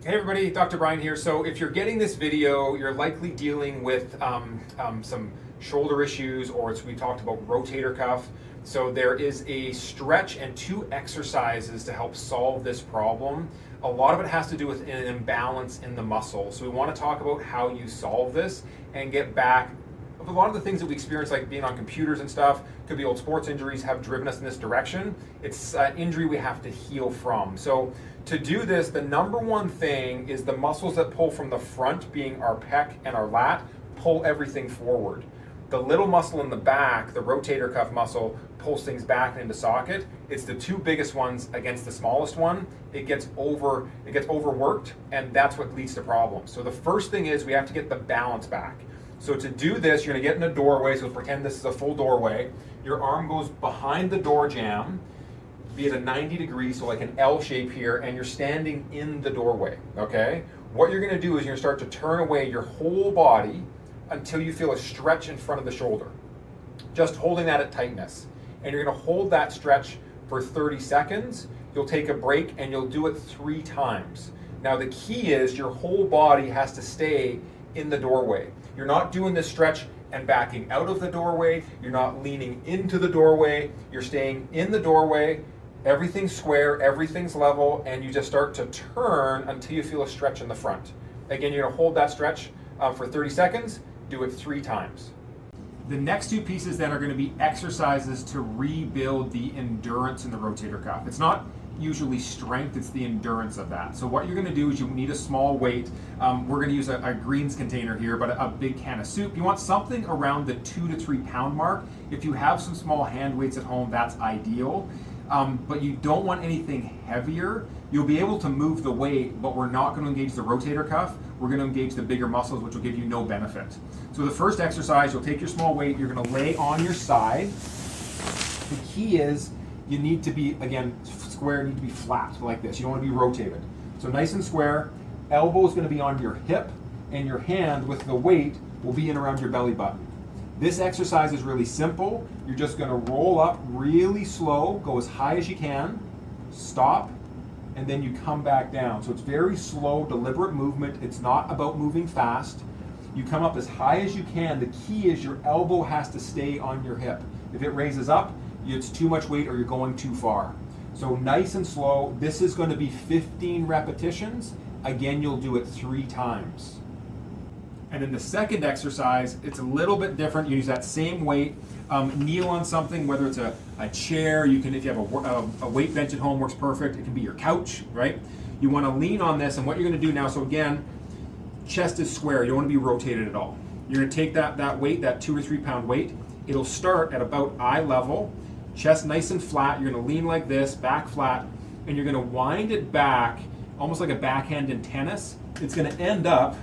Hey everybody, Dr. Brian here. So if you're getting this video, you're likely dealing with some shoulder issues, or as we talked about, rotator cuff. So there is a stretch and two exercises to help solve this problem. A lot of it has to do with an imbalance in the muscle. So we want to talk about how you solve this and get back. A lot of the things that we experience, like being on computers and stuff, could be old sports injuries, have driven us in this direction. It's an injury we have to heal from. So to do this, the number one thing is the muscles that pull from the front, being our pec and our lat, pull everything forward. The little muscle in the back, the rotator cuff muscle, pulls things back and into socket. It's the two biggest ones against the smallest one. It gets overworked, and that's what leads to problems. So the first thing is we have to get the balance back. So to do this, you're going to get in a doorway. So pretend this is a full doorway. Your arm goes behind the door jamb, be at a 90 degrees, so like an L shape here, and you're standing in the doorway, okay? What you're going to do is you're going to start to turn away your whole body until you feel a stretch in front of the shoulder. Just holding that at tightness. And you're going to hold that stretch for 30 seconds. You'll take a break and you'll do it 3 times. Now the key is your whole body has to stay in the doorway. You're not doing this stretch and backing out of the doorway. You're not leaning into the doorway. You're staying in the doorway. Everything's square, everything's level, and you just start to turn until you feel a stretch in the front. Again, you're going to hold that stretch for 30 seconds. Do it 3 times. The next 2 pieces then are going to be exercises to rebuild the endurance in the rotator cuff. It's not usually strength, it's the endurance of that. So what you're going to do is you need a small weight. We're going to use a greens container here, but a big can of soup. You want something around the 2 to 3 pound mark. If you have some small hand weights at home, that's ideal. But you don't want anything heavier. You'll be able to move the weight, but we're not going to engage the rotator cuff. We're going to engage the bigger muscles, which will give you no benefit. So the first exercise, you'll take your small weight, you're going to lay on your side. The key is you need to be, again, square, you need to be flat like this. You don't want to be rotated. So nice and square. Elbow is going to be on your hip, and your hand with the weight will be in around your belly button. This exercise is really simple. You're just going to roll up really slow, go as high as you can, stop, and then you come back down. So it's very slow, deliberate movement. It's not about moving fast. You come up as high as you can. The key is your elbow has to stay on your hip. If it raises up, it's too much weight or you're going too far. So nice and slow. This is going to be 15 repetitions. Again, you'll do it 3 times. And then the second exercise, it's a little bit different. You use that same weight, kneel on something, whether it's a chair, you can, if you have a weight bench at home, works perfect. It can be your couch, right? You want to lean on this, and what you're going to do now, so again, chest is square. You don't want to be rotated at all. You're going to take that weight, that 2 or 3 pound weight. It'll start at about eye level, chest nice and flat. You're going to lean like this, back flat, and you're going to wind it back, almost like a backhand in tennis. It's going to end up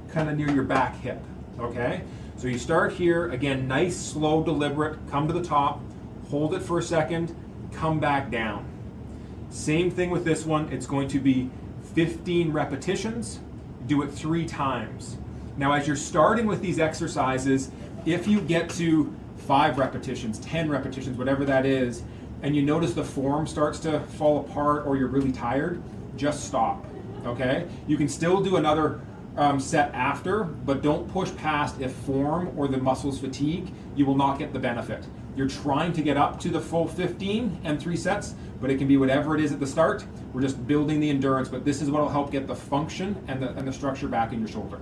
kind of near your back hip, okay? So you start here, again, nice, slow, deliberate, come to the top, hold it for a second, come back down. Same thing with this one. It's going to be 15 repetitions, do it 3 times. Now, as you're starting with these exercises, if you get to 5 repetitions, 10 repetitions, whatever that is, and you notice the form starts to fall apart or you're really tired, just stop, okay? You can still do another set after, but don't push past. If form or the muscles fatigue, you will not get the benefit. You're trying to get up to the full 15 and 3 sets, but it can be whatever it is at the start. We're just building the endurance, but this is what will help get the function and the structure back in your shoulder.